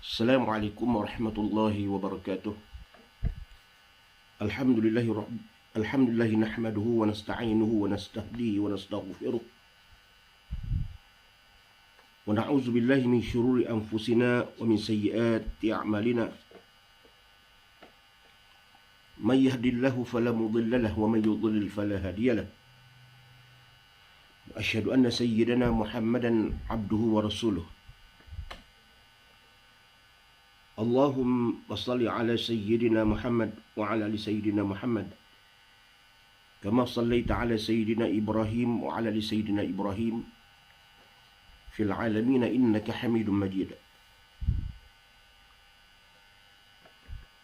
Assalamualaikum warahmatullahi wabarakatuh. Alhamdulillah nahmaduhu wa nasta'inuhu wa nastahdihi wa nastaghfiruh. Wa na'udzu billahi min syururi anfusina wa min sayyiati a'malina. May yahdihillahu fala mudilla lahu wa may yudlil fala hadiya lahu. Wa asyhadu anna sayyidana Muhammadan 'abduhu wa rasuluh. Allahumma salli ala sayyidina Muhammad wa ala ali sayyidina Muhammad kama sallaita ala sayyidina Ibrahim wa ala ali sayyidina Ibrahim fil alamin innaka Hamidum Majid.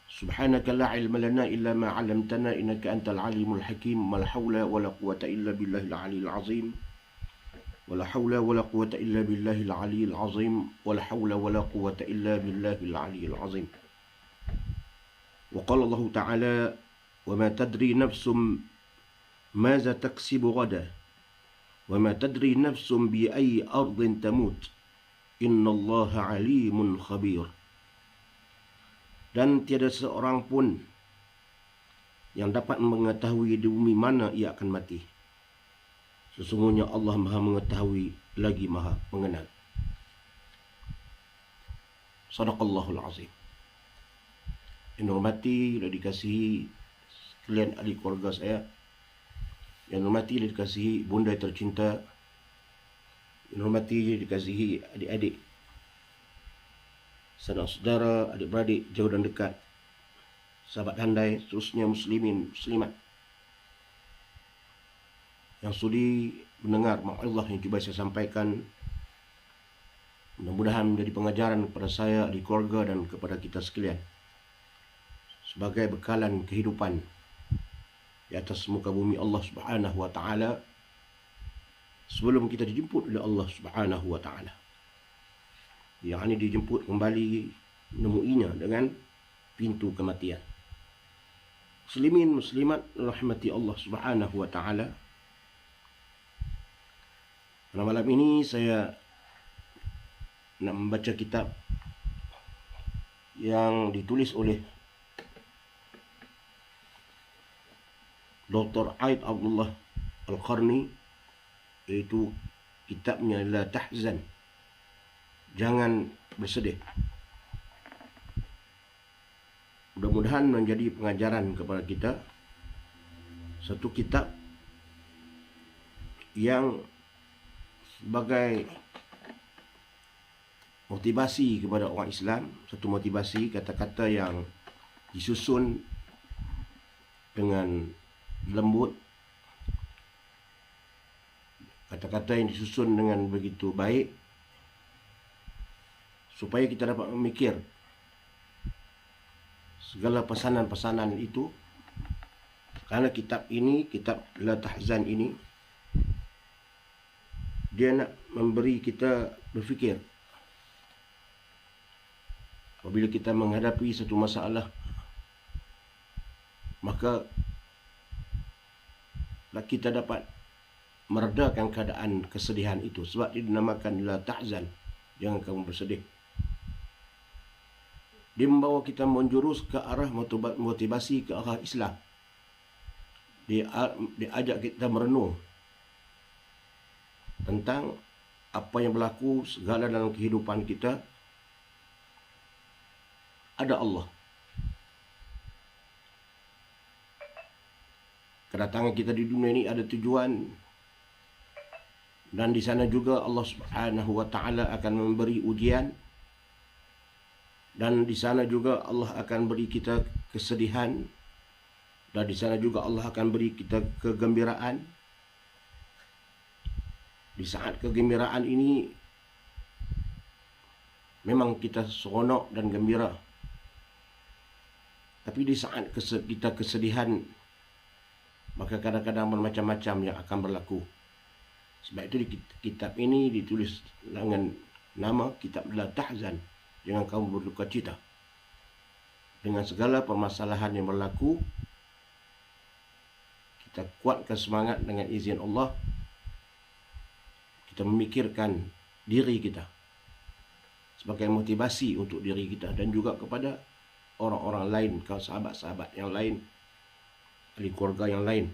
Subhanaka la ilma lana illa ma 'allamtana innaka antal alimul hakim. La hawla wa la quwwata illa billahil aliyyil azim. ولا حول ولا قوة إلا بالله العلي العظيم. ولا حول ولا قوة إلا بالله العلي العظيم. وقال الله تعالى وما تدري نفس ماذا تكسب غدا وما تدري نفس بأي أرض تموت إن الله عليم خبير. Dan tiada seorang pun yang dapat mengetahui di bumi mana ia akan mati. Sesungguhnya Allah Maha mengetahui lagi Maha mengenal. Sadaqallahul azim. Yang hormati dan dikasihi sekalian ahli keluarga saya, yang hormati dan dikasihi bunda tercinta, yang hormati dan dikasihi adik-adik, saudara-saudara, adik-beradik jauh dan dekat, sahabat handai, seterusnya muslimin, muslimat yang sudi mendengar mau'izah yang cuba saya sampaikan. Mudah-mudahan menjadi pengajaran kepada saya, di keluarga dan kepada kita sekalian sebagai bekalan kehidupan di atas muka bumi Allah Subhanahu wa taala sebelum kita dijemput oleh Allah Subhanahu wa taala. Yang ini dijemput kembali menemuinya dengan pintu kematian. Muslimin muslimat rahmati Allah Subhanahu wa taala. Pada malam ini saya nak membaca kitab yang ditulis oleh Dr. Aid Abdullah Al-Qarni, iaitu kitabnya La Tahzan, jangan bersedih. Mudah-mudahan menjadi pengajaran kepada kita, satu kitab yang sebagai motivasi kepada orang Islam, satu motivasi, kata-kata yang disusun dengan lembut, kata-kata yang disusun dengan begitu baik, supaya kita dapat memikir segala pesanan-pesanan itu. Karena kitab ini, kitab La Tahzan ini, dia nak memberi kita berfikir apabila kita menghadapi satu masalah, maka kita dapat meredakan keadaan kesedihan itu. Sebab dia dinamakan La Tahzan, jangan kamu bersedih. Dia membawa kita menjurus ke arah motivasi, ke arah Islam. Dia ajak kita merenung tentang apa yang berlaku segala dalam kehidupan kita. Ada Allah. Kedatangan kita di dunia ini ada tujuan, dan di sana juga Allah Subhanahu wa taala akan memberi ujian, dan di sana juga Allah akan beri kita kesedihan, dan di sana juga Allah akan beri kita kegembiraan. Di saat kegembiraan ini memang kita seronok dan gembira, tapi di saat kita kesedihan, maka kadang-kadang bermacam-macam yang akan berlaku. Sebab itu di kitab ini ditulis dengan nama kitab La Tahzan, jangan kamu berduka cita. Dengan segala permasalahan yang berlaku, kita kuatkan semangat dengan izin Allah. Kita memikirkan diri kita, sebagai motivasi untuk diri kita dan juga kepada orang-orang lain, kaum sahabat-sahabat yang lain, ahli keluarga yang lain.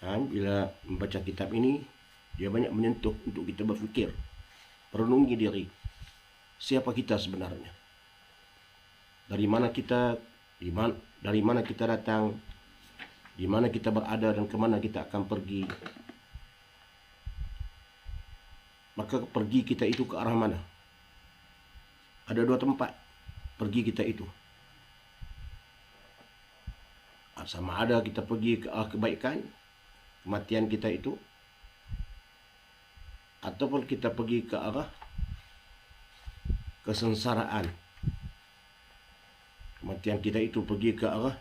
Bila membaca kitab ini, dia banyak menyentuh untuk kita berfikir, merenungi diri. Siapa kita sebenarnya? Dari mana kita datang, di mana kita berada dan kemana kita akan pergi. Maka pergi kita itu ke arah mana? Ada dua tempat pergi kita itu. Sama ada kita pergi ke arah kebaikan, kematian kita itu, ataupun kita pergi ke arah kesengsaraan. Kematian kita itu pergi ke arah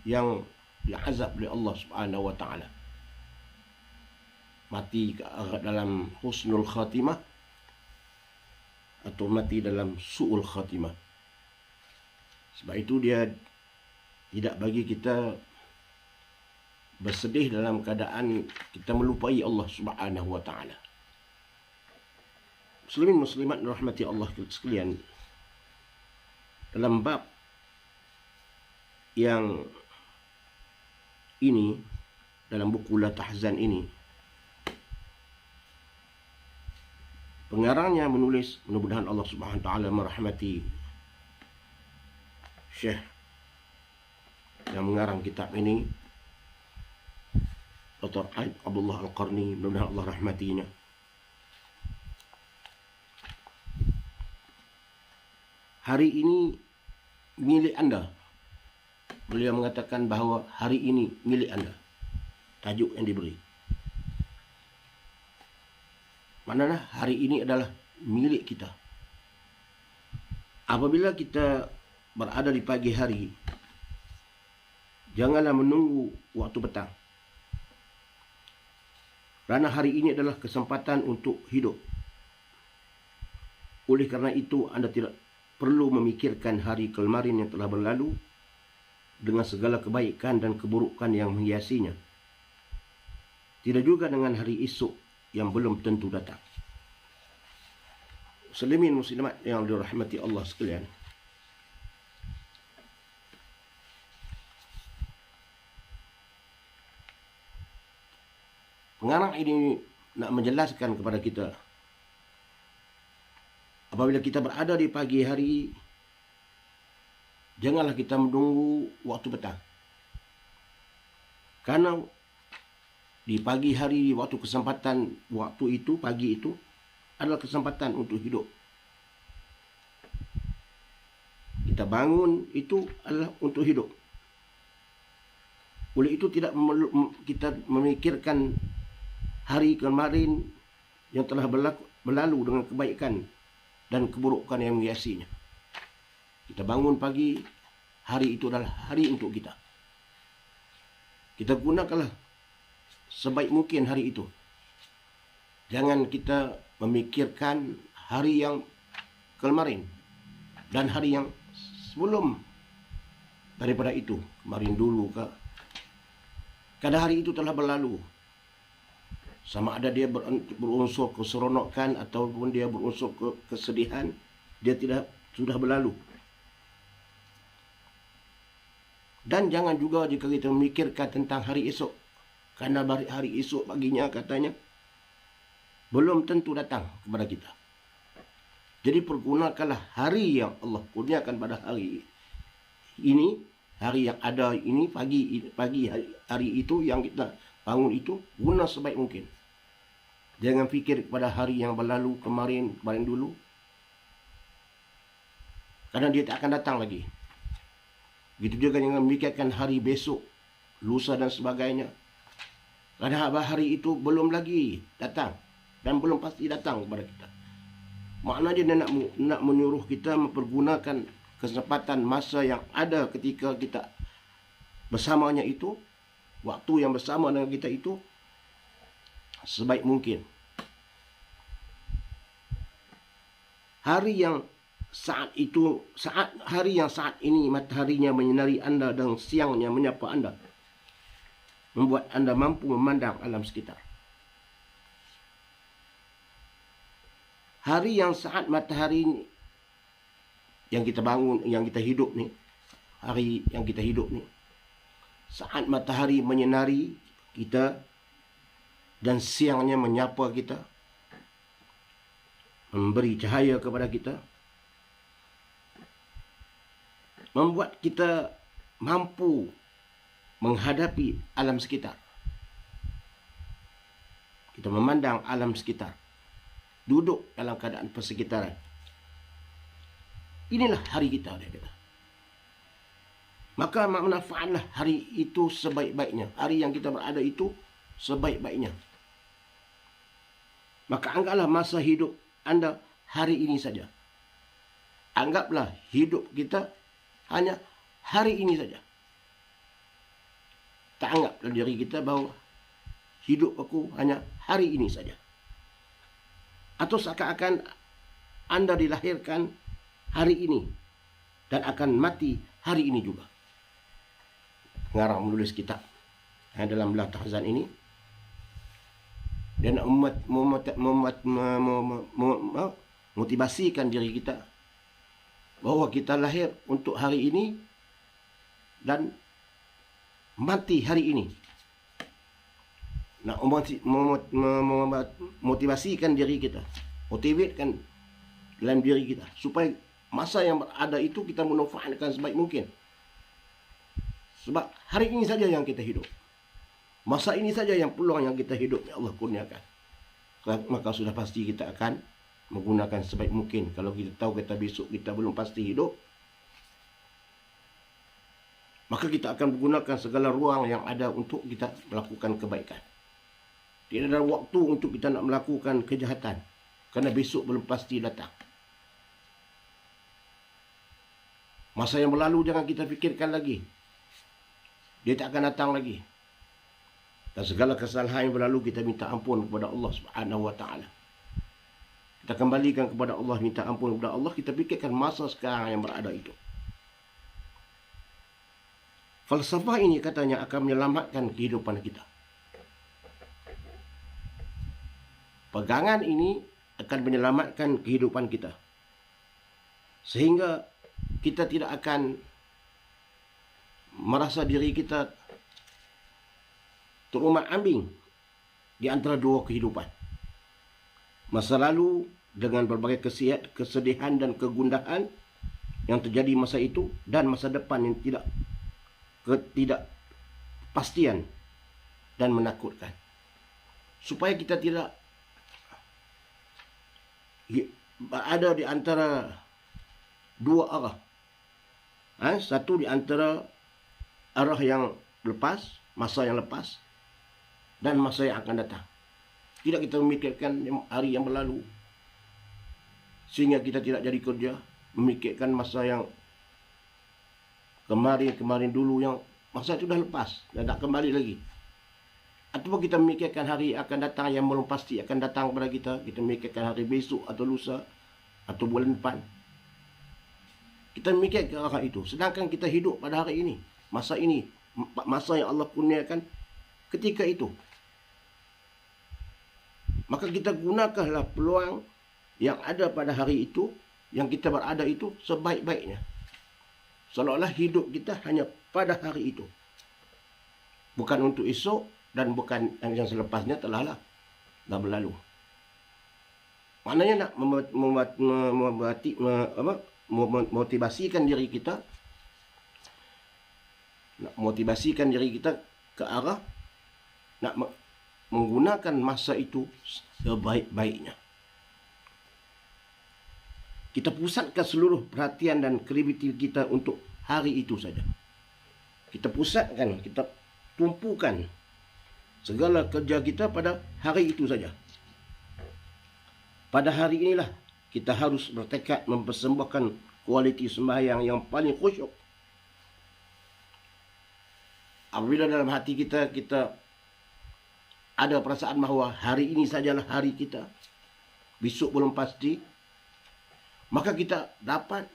yang diazab oleh Allah Subhanahu wa taala. Mati ke arah dalam husnul khatimah atau mati dalam su'ul khatimah. Sebab itu dia tidak bagi kita bersedih dalam keadaan kita melupai Allah Subhanahu wa taala. Muslimin muslimat rahmati Allah sekalian, dalam bab yang ini, dalam buku La Tahzan ini, pengarangnya menulis, mudah-mudahan Allah Subhanahu wa taala merahmati Syekh yang mengarang kitab ini, Dr. Aib Abdullah Al-Qarni, mudah-mudahan Allah rahmatinya. Hari ini milik Anda. Beliau mengatakan bahawa hari ini milik Anda. Tajuk yang diberi. Maknanya hari ini adalah milik kita. Apabila kita berada di pagi hari, janganlah menunggu waktu petang. Kerana hari ini adalah kesempatan untuk hidup. Oleh kerana itu, Anda tidak perlu memikirkan hari kemarin yang telah berlalu dengan segala kebaikan dan keburukan yang menghiasinya. Tidak juga dengan hari esok yang belum tentu datang. Muslimin muslimat yang dirahmati Allah sekalian, pengarang ini nak menjelaskan kepada kita, apabila kita berada di pagi hari, janganlah kita menunggu waktu petang. Karena di pagi hari, waktu kesempatan, waktu itu, pagi itu adalah kesempatan untuk hidup. Kita bangun itu adalah untuk hidup. Oleh itu tidak kita memikirkan hari kemarin yang telah berlalu dengan kebaikan dan keburukan yang menghiasinya. Kita bangun pagi, hari itu adalah hari untuk kita. Kita gunakanlah sebaik mungkin hari itu. Jangan kita memikirkan hari yang kemarin dan hari yang sebelum daripada itu. Kemarin dulu ke. Kadang hari itu telah berlalu. Sama ada dia berunsur keseronokan ataupun dia berunsur kesedihan, dia tidak sudah berlalu. Dan jangan juga jika kita memikirkan tentang hari esok. Karena hari esok baginya katanya belum tentu datang kepada kita. Jadi pergunakanlah hari yang Allah kurniakan pada hari ini, hari yang ada ini, pagi hari itu yang kita bangun itu, guna sebaik mungkin. Jangan fikir kepada hari yang berlalu kemarin dulu. Karena dia tak akan datang lagi. Begitu juga jangan memikirkan hari besok, lusa dan sebagainya. Karena hari itu belum lagi datang dan belum pasti datang kepada kita. Maknanya dia nak menyuruh kita mempergunakan kesempatan masa yang ada ketika kita bersamanya itu, waktu yang bersama dengan kita itu sebaik mungkin. Hari yang saat ini mataharinya menyinari anda dan siangnya menyapa anda, membuat anda mampu memandang alam sekitar. hari yang saat matahari ni, yang kita bangun, yang kita hidup ni, hari yang kita hidup ni, saat matahari menyinari kita dan siangnya menyapa kita, memberi cahaya kepada kita, membuat kita mampu menghadapi alam sekitar. Kita memandang alam sekitar, duduk dalam keadaan persekitaran. Inilah hari kita, dia kata. Maka manfaatlah hari itu sebaik-baiknya. Hari yang kita berada itu sebaik-baiknya. Maka anggaplah masa hidup anda hari ini saja. Anggaplah hidup kita hanya hari ini saja. Tak anggaplah diri kita bahawa hidup aku hanya hari ini saja. Atau seakan-akan anda dilahirkan hari ini dan akan mati hari ini juga. Pengarang menulis kitab dalam La Tahzan ini, dan motivasikan diri kita bahawa kita lahir untuk hari ini dan mati hari ini. Nak motivasikan diri kita, motivatekan dalam diri kita supaya masa yang berada itu kita manfaatkan sebaik mungkin. Sebab hari ini saja yang kita hidup. Masa ini saja yang peluang yang kita hidup, ya Allah kurniakan. Maka sudah pasti kita akan menggunakan sebaik mungkin. Kalau kita tahu kata besok kita belum pasti hidup, maka kita akan menggunakan segala ruang yang ada untuk kita melakukan kebaikan. Tidak ada waktu untuk kita nak melakukan kejahatan, kerana besok belum pasti datang. Masa yang berlalu jangan kita fikirkan lagi. Dia tak akan datang lagi. Dan segala kesalahan yang berlalu kita minta ampun kepada Allah Subhanahu wa taala. Kita kembalikan kepada Allah, minta ampun kepada Allah, kita fikirkan masa sekarang yang berada itu. Falsafah ini katanya akan menyelamatkan kehidupan kita. Pegangan ini akan menyelamatkan kehidupan kita. Sehingga kita tidak akan merasa diri kita terumat-ambing di antara dua kehidupan. Masa lalu dengan berbagai kesedihan dan kegundahan yang terjadi masa itu, dan masa depan yang ketidakpastian dan menakutkan. Supaya kita tidak berada di antara dua arah. Satu di antara arah yang lepas, masa yang lepas, dan masa yang akan datang. Tidak kita memikirkan hari yang berlalu, sehingga kita tidak jadi kerja, memikirkan masa yang kemarin dulu, yang masa itu dah lepas, dah tak kembali lagi. Ataupun kita memikirkan hari akan datang yang belum pasti akan datang kepada kita. Kita memikirkan hari besok atau lusa atau bulan depan. Kita memikirkan ke arah itu. Sedangkan kita hidup pada hari ini, masa ini, masa yang Allah kurniakan ketika itu. Maka kita gunakanlah peluang yang ada pada hari itu, yang kita berada itu sebaik-baiknya. Seolah-olah hidup kita hanya pada hari itu. Bukan untuk esok, dan bukan yang selepasnya dah berlalu. Maknanya nak motivasikan diri kita, ke arah nak menggunakan masa itu sebaik-baiknya. Kita pusatkan seluruh perhatian dan kreativitas kita untuk hari itu saja. Kita pusatkan, kita tumpukan segala kerja kita pada hari itu saja. Pada hari inilah kita harus bertekad mempersembahkan kualiti sembahyang yang paling khusyuk. Apabila dalam hati kita ada perasaan bahawa hari ini sajalah hari kita, besok belum pasti, maka kita dapat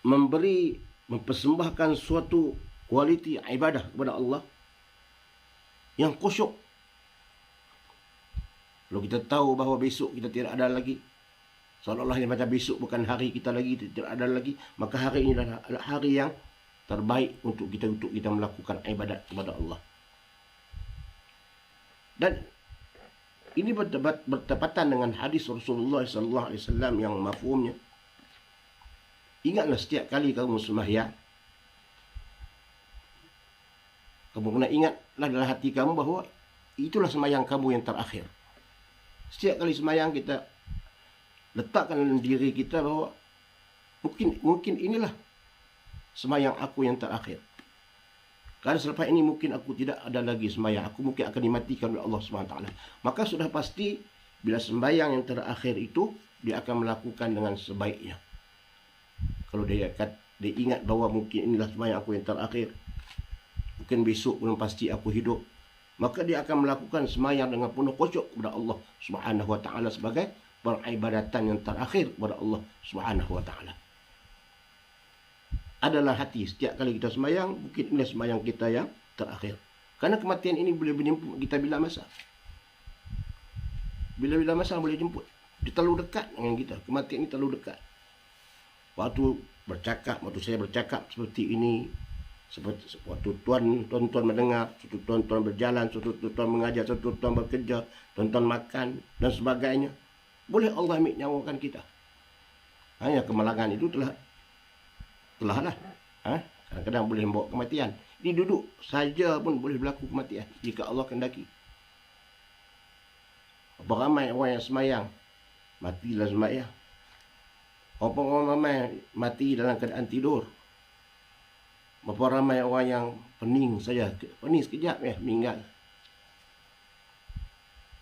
mempersembahkan suatu kualiti ibadah kepada Allah yang khusyuk. Kalau kita tahu bahawa besok kita tidak ada lagi, seolah-olah ini macam besok bukan hari kita lagi, tidak ada lagi, maka hari ini adalah hari yang terbaik untuk kita melakukan ibadat kepada Allah. Dan ini bertepatan dengan hadis Rasulullah SAW yang mafhumnya, ingatlah setiap kali kamu sembahyang, kamu kena ingatlah dalam hati kamu bahawa itulah sembahyang kamu yang terakhir. Setiap kali sembahyang kita letakkan dalam diri kita bahawa mungkin inilah sembahyang aku yang terakhir. Karena selepas ini mungkin aku tidak ada lagi sembahyang, aku mungkin akan dimatikan oleh Allah SWT. Maka sudah pasti bila sembahyang yang terakhir itu dia akan melakukan dengan sebaiknya. Kalau dia ingat bahawa mungkin inilah sembahyang aku yang terakhir, mungkin besok belum pasti aku hidup, maka dia akan melakukan sembahyang dengan penuh khusyuk kepada Allah SWT sebagai peribadatan yang terakhir kepada Allah SWT. Adalah hati setiap kali kita sembahyang, mungkin inilah sembahyang kita yang terakhir. Karena kematian ini boleh menjemput kita bila masa. Bila-bila masa boleh jemput. Dia terlalu dekat dengan kita. Kematian ini terlalu dekat. Waktu saya bercakap seperti ini, seperti waktu tuan-tuan mendengar, waktu tuan-tuan berjalan, waktu tuan mengajar, waktu tuan bekerja, tuan-tuan makan dan sebagainya, boleh Allah ambil nyawakan kita. Hanya kemalangan itu telah lah. Kadang-kadang boleh membawa kematian. Ini duduk saja pun boleh berlaku kematian jika Allah kehendaki. Berapa ramai orang yang semayang, matilah semayang. Berapa ramai mati dalam keadaan tidur. Berapa ramai orang yang pening saja, pening sekejap meninggal.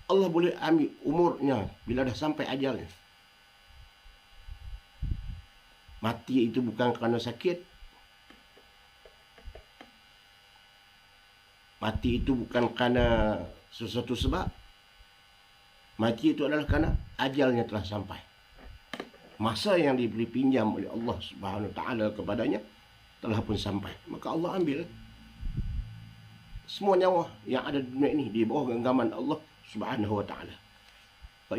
Allah boleh ambil umurnya bila dah sampai ajalnya. Mati itu bukan kerana sakit. Mati itu bukan kerana sesuatu sebab. Mati itu adalah kerana ajalnya telah sampai. Masa yang diberi pinjam oleh Allah Subhanahu Wa Taala kepadanya telah pun sampai. Maka Allah ambil semua nyawa yang ada di dunia ini di bawah genggaman Allah Subhanahu Wa Taala. Fa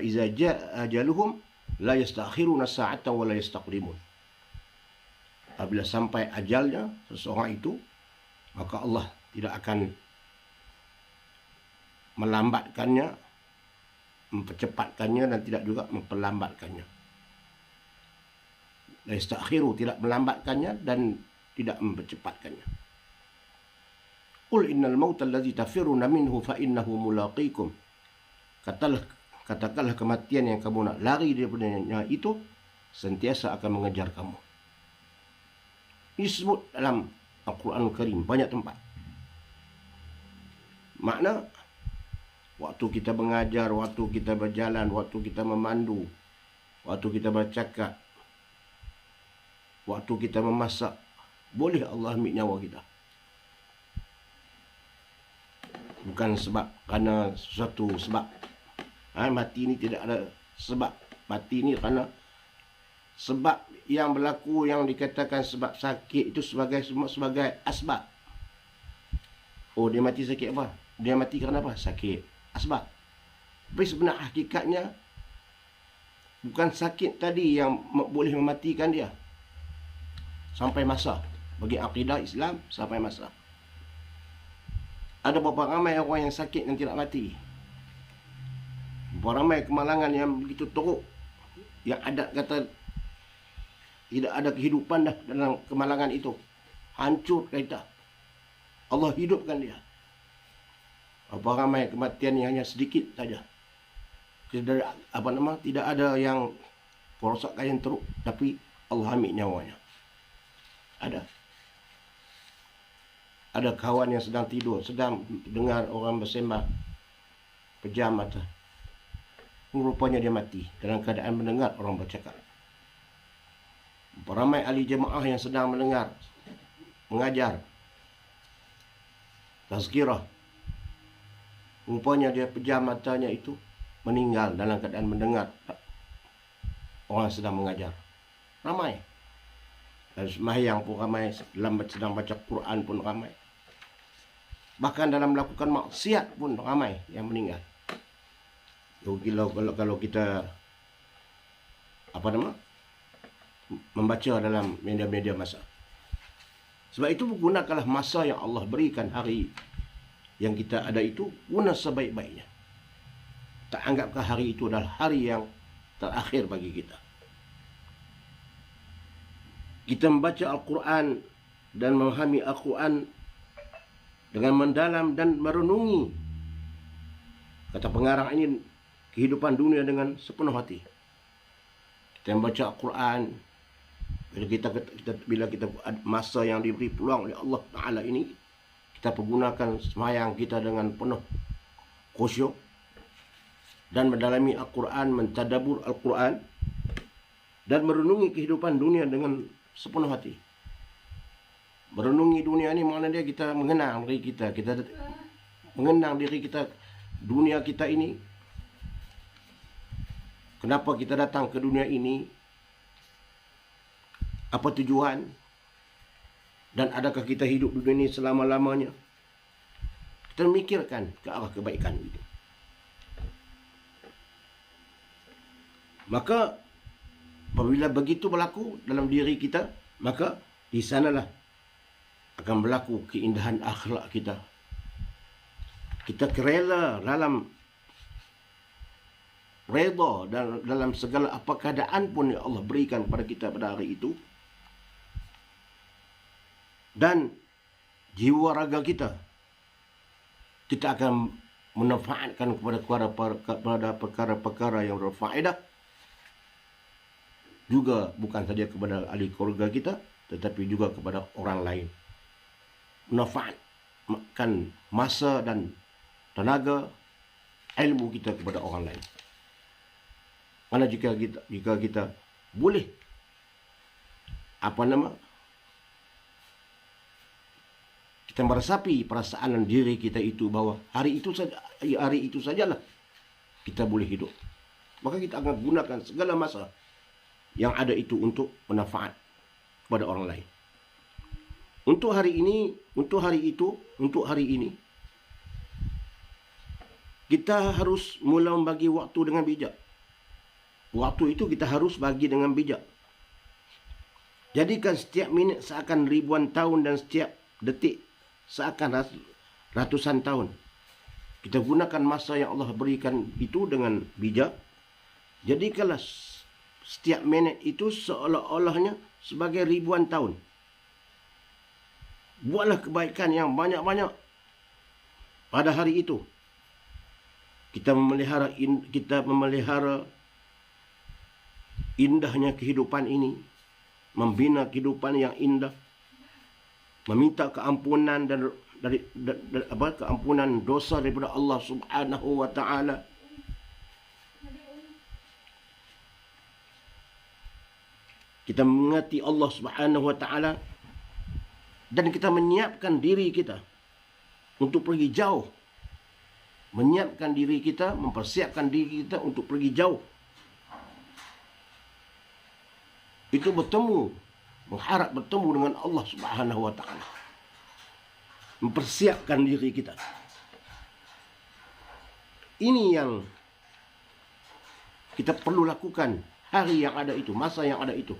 iza jaa ajaluhum la yastakhiruna sa'atan wa la yastaqdimun. Apabila sampai ajalnya seseorang itu, maka Allah tidak akan melambatkannya, mempercepatkannya dan tidak juga memperlambatkannya. La yastakhiru, tidak melambatkannya dan tidak mempercepatkannya. Qul innal mauta allazi tafiruna minhu fa innahu mulaqikum. Katakanlah kematian yang kamu nak lari daripadanya itu sentiasa akan mengejar kamu. Ini disebut dalam Al-Quranul Karim banyak tempat. Makna waktu kita mengajar, waktu kita berjalan, waktu kita memandu, waktu kita bercakap, waktu kita memasak, boleh Allah ambil nyawa kita. Bukan sebab kerana sesuatu sebab. Mati ini tidak ada sebab. Mati ini kerana sebab yang berlaku, yang dikatakan sebab sakit itu sebagai asbab. Oh, dia mati sakit apa? Dia mati kerana apa? Sakit. Asbab. Tapi sebenar hakikatnya bukan sakit tadi yang boleh mematikan dia. Sampai masa. Bagi akidah Islam, sampai masa. Ada berapa ramai orang yang sakit dan tidak mati. Berapa ramai kemalangan yang begitu teruk, yang adat kata tidak ada kehidupan dah dalam kemalangan itu. Hancur kita. Allah hidupkan dia. Berapa ramai kematian yang hanya sedikit saja. Tidak ada yang kerosakan yang teruk, tapi Allah ambil nyawanya. Ada kawan yang sedang tidur, sedang dengar orang bersembah, pejam mata. Rupanya dia mati dalam keadaan mendengar orang bercakap. Ramai ahli jemaah yang sedang mendengar, mengajar, tazkirah. Rupanya dia pejam matanya itu, meninggal dalam keadaan mendengar orang sedang mengajar. Ramai. Dan sembahyang pun ramai, sedang baca Quran pun ramai. Bahkan dalam melakukan maksiat pun ramai yang meninggal. Kalau kita membaca dalam media-media masa. Sebab itu gunakanlah masa yang Allah berikan, hari yang kita ada itu, guna sebaik-baiknya. Tak anggapkah hari itu adalah hari yang terakhir bagi kita. Kita membaca Al-Quran dan memahami Al-Quran dengan mendalam dan merenungi, kata pengarang ini, kehidupan dunia dengan sepenuh hati. Kita membaca Al-Quran, bila kita masa yang diberi peluang oleh Allah Ta'ala ini, kita pergunakan semayang kita dengan penuh khusyuk dan mendalami Al-Quran, mentadabur Al-Quran dan merenungi kehidupan dunia dengan sepenuh hati. Merenungi dunia ini maknanya kita mengenang diri kita, mengenang diri kita, dunia kita ini. Kenapa kita datang ke dunia ini? Apa tujuan? Dan adakah kita hidup di dunia ini selama-lamanya? Kita memikirkan ke arah kebaikan itu. Maka apabila begitu berlaku dalam diri kita, maka di sanalah akan berlaku keindahan akhlak kita. Kita rela dalam segala apa keadaan pun yang Allah berikan kepada kita pada hari itu. Dan jiwa raga kita akan memanfaatkan kepada perkara-perkara yang berfaedah, juga bukan saja kepada ahli keluarga kita, tetapi juga kepada orang lain. Memanfaatkan masa dan tenaga, ilmu kita kepada orang lain. Karena jika kita boleh kita meresapi perasaan diri kita itu bahwa hari itu sajalah kita boleh hidup, maka kita akan gunakan segala masa yang ada itu untuk manfaat kepada orang lain. Untuk hari ini, untuk hari itu, untuk hari ini, kita harus mula membagi waktu dengan bijak. Waktu itu kita harus bagi dengan bijak. Jadikan setiap minit seakan ribuan tahun dan setiap detik seakan ratusan tahun. Kita gunakan masa yang Allah berikan itu dengan bijak. Jadikanlah setiap minit itu seolah-olahnya sebagai ribuan tahun. Buatlah kebaikan yang banyak-banyak pada hari itu. Kita memelihara indahnya kehidupan ini, membina kehidupan yang indah, meminta keampunan keampunan dosa daripada Allah Subhanahu wa taala. Kita mengerti Allah Subhanahu wa taala dan kita menyiapkan diri kita untuk pergi jauh. Menyiapkan diri kita, mempersiapkan diri kita untuk pergi jauh. Itu mengharap bertemu dengan Allah Subhanahu wa taala. Mempersiapkan diri kita. Ini yang kita perlu lakukan hari yang ada itu, masa yang ada itu.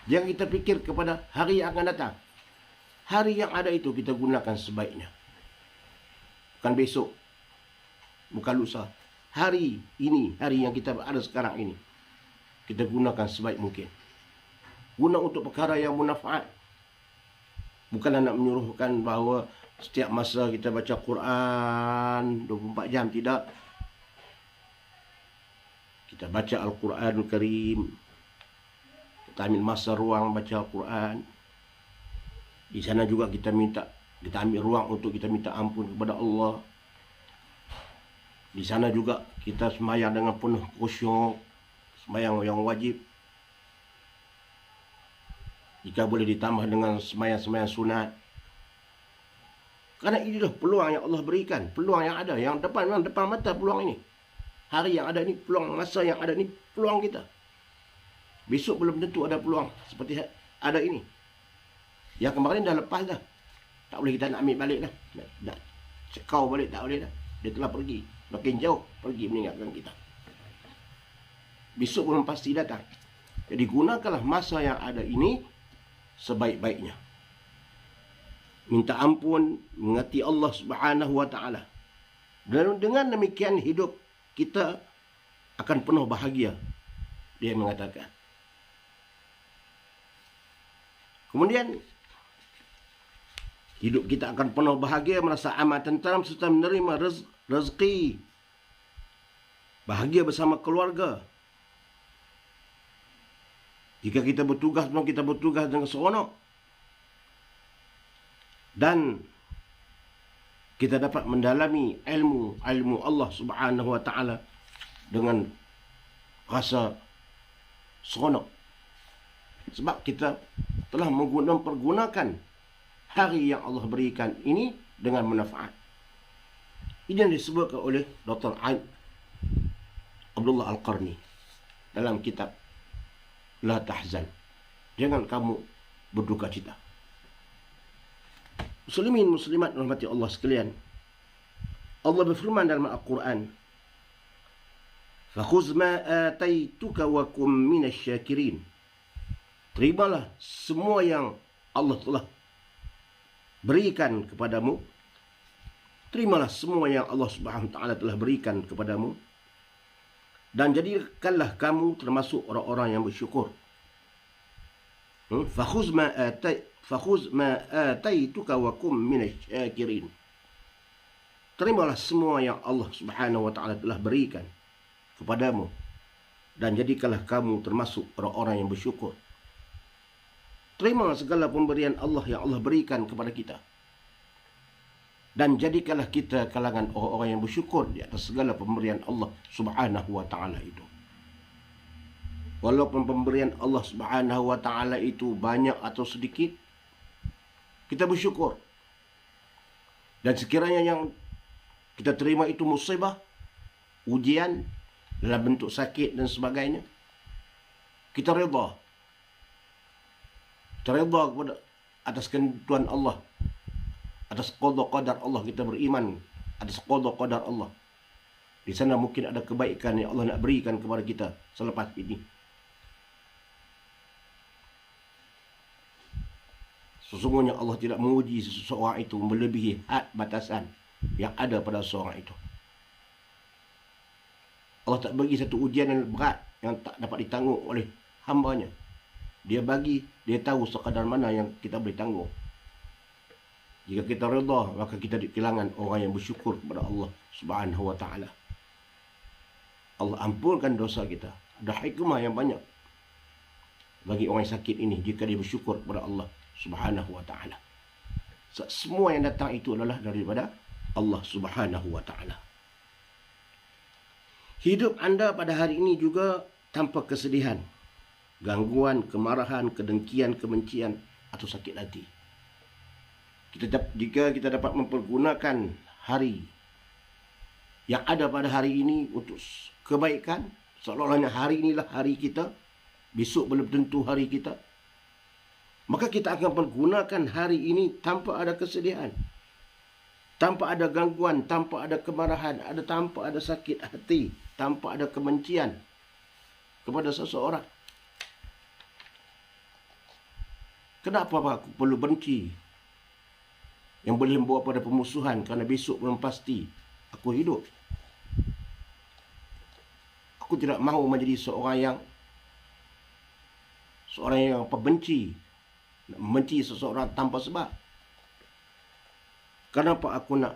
Jangan kita pikir kepada hari yang akan datang. Hari yang ada itu kita gunakan sebaiknya. Bukan besok, bukan lusa. Hari ini, hari yang kita ada sekarang ini, kita gunakan sebaik mungkin. Guna untuk perkara yang bermanfaat. Bukanlah nak menyuruhkan bahawa setiap masa kita baca Quran 24 jam, tidak. Kita baca Al-Quranul Karim. Kita ambil masa ruang baca Al-Quran. Di sana juga kita ambil ruang untuk kita minta ampun kepada Allah. Di sana juga kita sembahyang dengan penuh khusyuk, sembahyang yang wajib. Jika boleh ditambah dengan sembahyang-sembahyang sunat. Karena inilah peluang yang Allah berikan, peluang yang ada, yang depan mata peluang ini. Hari yang ada ni, peluang masa yang ada ni, peluang kita. Besok belum tentu ada peluang seperti ada ini. Yang kemarin dah lepas dah. Tak boleh kita nak ambil balik dah. Nak cekau balik tak boleh dah. Dia telah pergi. makin jauh pergi meninggalkan kita. Besok belum pasti datang. Jadi gunakanlah masa yang ada ini sebaik-baiknya. Minta ampun, mengasihi Allah Subhanahu wa taala. Dan dengan demikian hidup kita akan penuh bahagia, dia mengatakan. Kemudian hidup kita akan penuh bahagia, merasa aman, tentram serta menerima rezeki. Bahagia bersama keluarga. Jika kita bertugas dengan seronok. Dan kita dapat mendalami ilmu Allah Subhanahu wa taala dengan rasa seronok. Sebab kita telah mempergunakan hari yang Allah berikan ini dengan manfaat. Ini yang disebutkan oleh Dr. Abdullah Al-Qarni dalam kitab La Tahzan. Jangan kamu berduka cita. Muslimin muslimat rahmati Allah sekalian. Allah berfirman dalam Al-Quran, "Fakhuz ma ataituka wa kum minasy syakirin." Terimalah semua yang Allah telah berikan kepadamu. Terimalah semua yang Allah Subhanahu wa taala telah berikan kepadamu. Dan jadikanlah kamu termasuk orang-orang yang bersyukur. Fakhuz ma ataituka wa kum minasy syakirin. Terimalah semua yang Allah Subhanahu wa taala telah berikan kepadamu dan jadikanlah kamu termasuk orang-orang yang bersyukur. Terimalah segala pemberian Allah yang Allah berikan kepada kita. Dan jadikanlah kita kalangan orang-orang yang bersyukur di atas segala pemberian Allah Subhanahu wa taala itu. Walaupun pemberian Allah Subhanahu wa taala itu banyak atau sedikit, kita bersyukur. Dan sekiranya yang kita terima itu musibah, ujian dalam bentuk sakit dan sebagainya, kita redha. Kita redha kepada atas ketentuan Allah, atas qada qadar Allah. Kita beriman atas qada qadar Allah. Di sana mungkin ada kebaikan yang Allah nak berikan kepada kita selepas ini. Sesungguhnya Allah tidak menguji seseorang itu melebihi had batasan yang ada pada seseorang itu. Allah tak bagi satu ujian yang berat yang tak dapat ditanggung oleh hamba-Nya. Dia bagi, dia tahu sekadar mana yang kita boleh tanggung. Jika kita redha, maka kita di kalangan orang yang bersyukur kepada Allah Subhanahu wa taala. Allah ampunkan dosa kita. Ada hikmah yang banyak bagi orang yang sakit ini jika dia bersyukur kepada Allah Subhanahu wa taala. Semua yang datang itu adalah daripada Allah Subhanahu wa taala. Hidup anda pada hari ini juga tanpa kesedihan, gangguan, kemarahan, kedengkian, kebencian atau sakit hati. Jika kita dapat mempergunakan hari yang ada pada hari ini untuk kebaikan, seolah-olahnya hari inilah hari kita, besok belum tentu hari kita, maka kita akan menggunakan hari ini tanpa ada kesedihan, tanpa ada gangguan, tanpa ada kemarahan, tanpa ada sakit hati, tanpa ada kebencian kepada seseorang. Kenapa aku perlu benci yang boleh membawa pada pemusuhan, kerana besok belum pasti aku hidup. Aku tidak mahu menjadi seorang yang pembenci, membenci seseorang tanpa sebab. Kenapa aku nak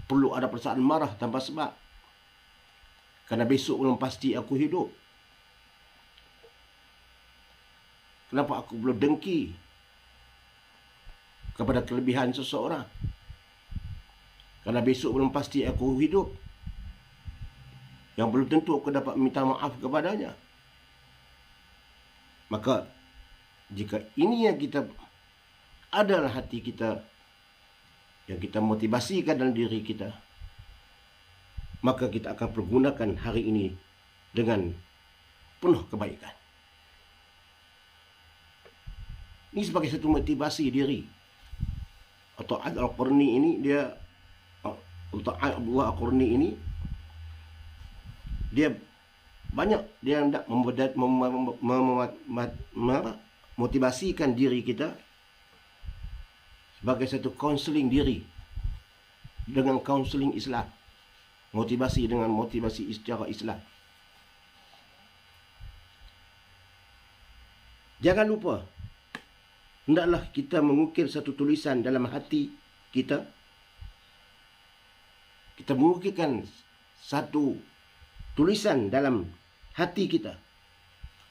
perlu ada perasaan marah tanpa sebab? Kerana besok belum pasti aku hidup. Kenapa aku perlu dengki kepada kelebihan seseorang? Kerana besok belum pasti aku hidup, yang belum tentu aku dapat minta maaf kepadanya. Maka jika ini yang kita adalah hati kita, yang kita motivasikan dalam diri kita, maka kita akan pergunakan hari ini dengan penuh kebaikan. Ini sebagai satu motivasi diri. Atau Al-Qarni ini dia Ustaz Abdullah Al-Qurni ini, dia banyak dia hendak memotivasikan diri kita sebagai satu kaunseling diri dengan kaunseling Islam, motivasi dengan motivasi secara Islam. Jangan lupa, hendaklah kita mengukir satu tulisan dalam hati kita. Kita mengukirkan satu tulisan dalam hati kita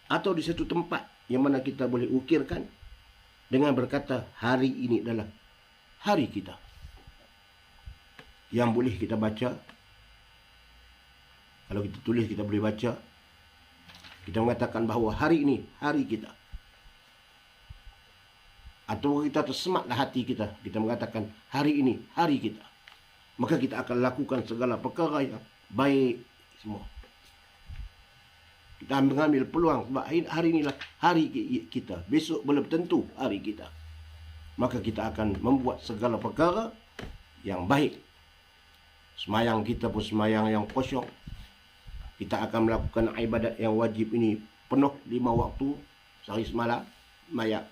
atau di satu tempat yang mana kita boleh ukirkan dengan berkata, hari ini adalah hari kita, yang boleh kita baca. Kalau kita tulis, kita boleh baca. Kita mengatakan bahawa hari ini hari kita. Atau kita tersematlah hati kita, kita mengatakan hari ini hari kita. Maka kita akan lakukan segala perkara yang baik semua. Kita mengambil peluang sebab hari inilah hari kita. Besok belum tentu hari kita. Maka kita akan membuat segala perkara yang baik. Semayang kita pun semayang yang khusyuk. Kita akan melakukan ibadat yang wajib ini penuh 5 waktu sehari semalam. Maya.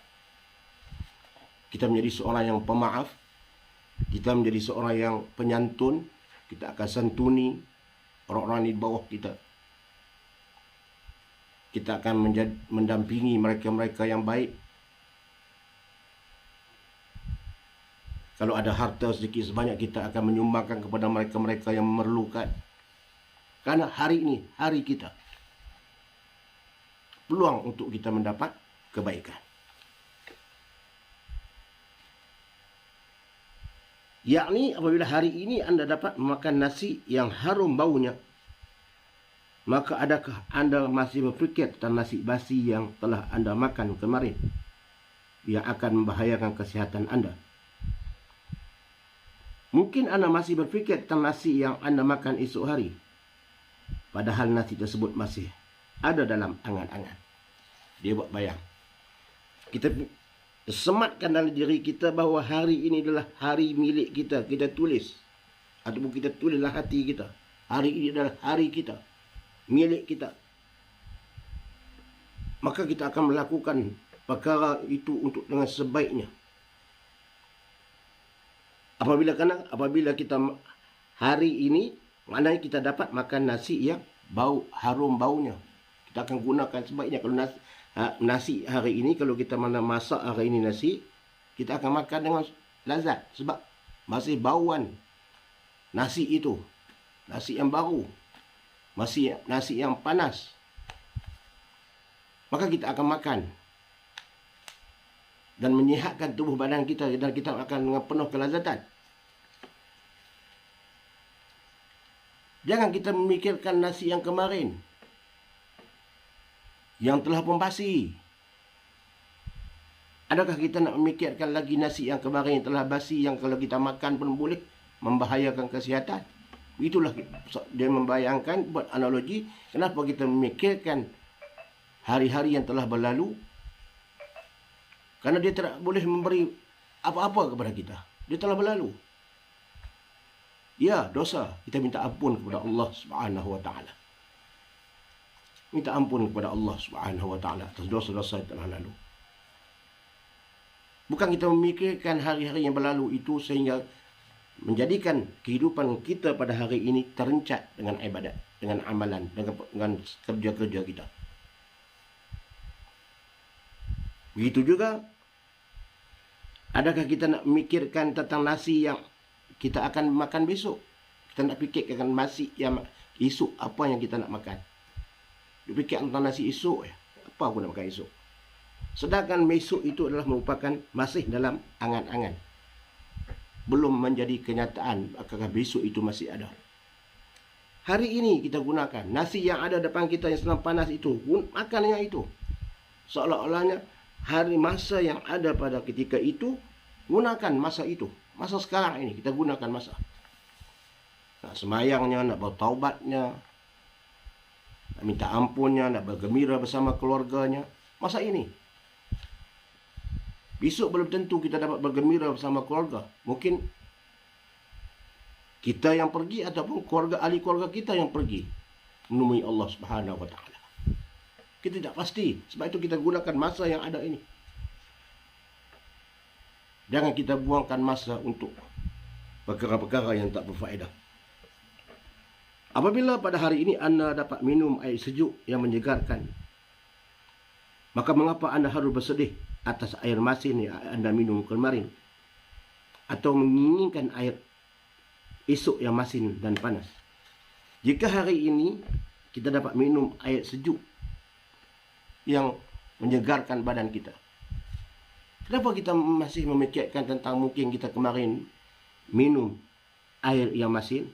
Kita menjadi seorang yang pemaaf. Kita menjadi seorang yang penyantun. Kita akan santuni orang-orang di bawah kita. Kita akan mendampingi mereka-mereka yang baik. Kalau ada harta sedikit sebanyak, kita akan menyumbangkan kepada mereka-mereka yang memerlukan. Karena hari ini hari kita. Peluang untuk kita mendapat kebaikan. Yakni apabila hari ini anda dapat memakan nasi yang harum baunya, maka adakah anda masih berfikir tentang nasi basi yang telah anda makan kemarin, yang akan membahayakan kesihatan anda? Mungkin anda masih berfikir tentang nasi yang anda makan esok hari, padahal nasi tersebut masih ada dalam angan-angan. Dia buat bayang. Kita sematkan dalam diri kita bahawa hari ini adalah hari milik kita. Kita tulis, ataupun kita tulislah hati kita, hari ini adalah hari kita, milik kita. Maka kita akan melakukan perkara itu untuk dengan sebaiknya. Apabila kita hari ini, maknanya kita dapat makan nasi yang harum baunya, kita akan gunakan sebaiknya. Kalau nasi hari ini, kalau kita mana masak hari ini nasi, kita akan makan dengan lazat sebab masih bauan nasi itu, nasi yang baru, masih nasi yang panas. Maka kita akan makan dan menyihatkan tubuh badan kita, dan kita akan dengan penuh kelazatan. Jangan kita memikirkan nasi yang kemarin, yang telah pun basi. Adakah kita nak memikirkan lagi nasi yang kemarin yang telah basi, yang kalau kita makan pun boleh membahayakan kesihatan? Itulah dia membayangkan, buat analogi, kenapa kita memikirkan hari-hari yang telah berlalu. Karena dia tidak boleh memberi apa-apa kepada kita. Dia telah berlalu. Ya, dosa. Kita minta ampun kepada Allah Subhanahu Wa Taala. Minta ampun kepada Allah Subhanahu Wa Taala atas dosa-dosa yang telah lalu. Bukan kita memikirkan hari-hari yang berlalu itu sehingga menjadikan kehidupan kita pada hari ini terencat dengan ibadat, dengan amalan, dengan kerja-kerja kita. Begitu juga, adakah kita nak memikirkan tentang nasi yang kita akan makan besok? Kita nak fikirkan nasi yang esok, apa yang kita nak makan. Dia fikir tentang nasi esok, apa aku nak makan esok. Sedangkan besok itu adalah merupakan masih dalam angan-angan, belum menjadi kenyataan. Apakah besok itu masih ada? Hari ini kita gunakan nasi yang ada depan kita yang sedang panas itu, makan yang itu. Seolah-olahnya hari masa yang ada pada ketika itu, gunakan masa itu. Masa sekarang ini kita gunakan masa. Nak semayangnya, nak bertaubatnya, nak minta ampunnya, nak bergembira bersama keluarganya. Masa ini. Besok belum tentu kita dapat bergembira bersama keluarga. Mungkin Kita yang pergi ataupun keluarga ahli keluarga kita yang pergi menemui Allah Subhanahu wa taala. Kita tidak pasti. Sebab itu kita gunakan masa yang ada ini. Jangan kita buangkan masa untuk perkara-perkara yang tak berfaedah. Apabila pada hari ini anda dapat minum air sejuk yang menyegarkan, maka mengapa anda harus bersedih atas air masin yang anda minum kemarin? Atau menginginkan air esok yang masin dan panas? Jika hari ini kita dapat minum air sejuk yang menyegarkan badan kita, kenapa kita masih memikirkan tentang mungkin kita kemarin minum air yang masin?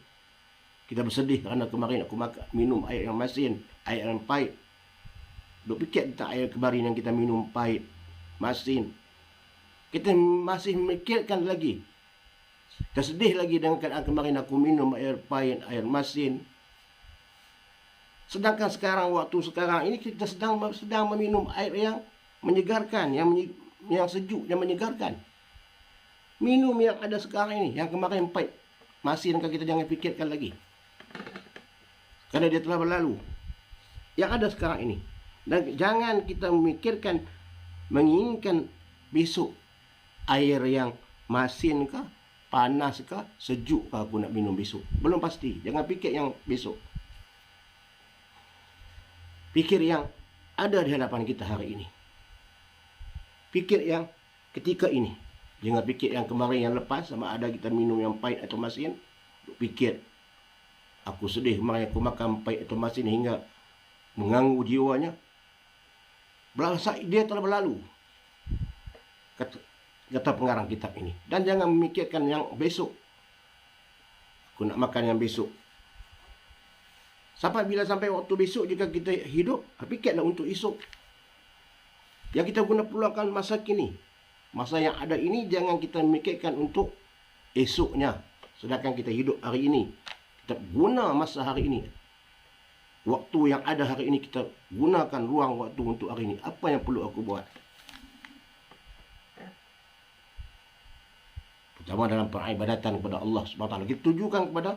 Kita bersedih kerana kemarin aku minum air yang masin, air yang pahit. Duk fikir tentang air kemarin yang kita minum pahit, masin. Kita masih memikirkan lagi. Kita sedih lagi dengan keadaan kemarin aku minum air pahit, air masin. Sedangkan sekarang, waktu sekarang ini kita sedang meminum air yang menyegarkan, yang sejuk, yang menyegarkan. Minum yang ada sekarang ini, yang kemarin pahit, masin, kan kita jangan fikirkan lagi. Kerana dia telah berlalu. Yang ada sekarang ini. Dan jangan kita memikirkan, menginginkan besok air yang masin kah, panas kah, sejuk kah aku nak minum besok. Belum pasti. Jangan fikir yang besok. Fikir yang ada di hadapan kita hari ini. Fikir yang ketika ini. Jangan fikir yang kemarin, yang lepas, sama ada kita minum yang pahit atau masin. Fikir, aku sedih kemarin aku makan pahit atau masin hingga mengganggu jiwanya. Dia telah berlalu, kata pengarang kitab ini. Dan jangan memikirkan yang besok. Aku nak makan yang besok. Sampai waktu besok jika kita hidup, fikirlah untuk esok. Yang kita guna peluangkan masa kini. Masa yang ada ini jangan kita memikirkan untuk esoknya. Sedangkan kita hidup hari ini. Kita guna masa hari ini. Waktu yang ada hari ini kita gunakan ruang waktu untuk hari ini. Apa yang perlu aku buat? Pertama dalam peribadatan kepada Allah SWT. Kita tujukan kepada